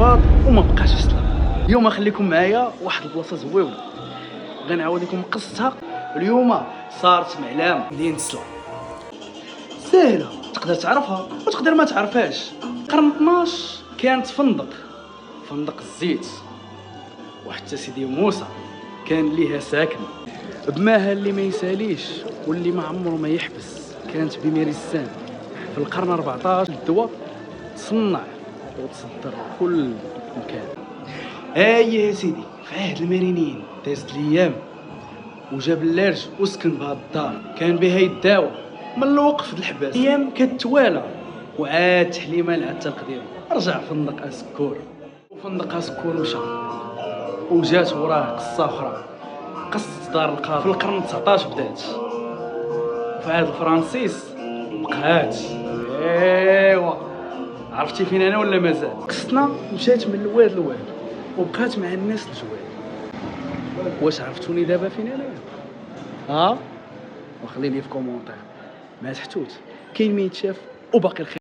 هبط وما بقاش يسلم. اليوم خليكم معايا واحد البلاصه زويونه غنعاود لكم قصتها. اليوم صارت معلام مدينه سلا، ساهله تقدر تعرفها وتقدر ما تعرفهاش. قرن 12 كانت فندق الزيت، وحتى سيدي موسى كان ليها ساكن بماها اللي ما يساليش واللي ما عمره ما يحبس. كانت بميريسان في القرن 14 الدواء تصنع وتصدر كل مكان. يا سيدي في عهد المارينيين دازت الايام وجاب اللارج وسكن بهاد الدار، كان بها يداوى من الوقف د الحباس. ايام كتوالى وعاد تحليمه لعاد القديم. رجع فندق اسكور، وفندق اسكور مشى وجات وراه قصه اخرى، قصه دار القاضي في القرن 19 بدات، وفي عهد الفرنسيس بقات. ايوا عرفتي فين انا ولا مازال؟ قصتنا مشات من الواد للواد وبقات مع الناس الجوال. واش عرفتوني دابا فين انايا؟ وخلي لي في كومونتير. ما تحتوت كاين ما يتشاف وباقي الخير.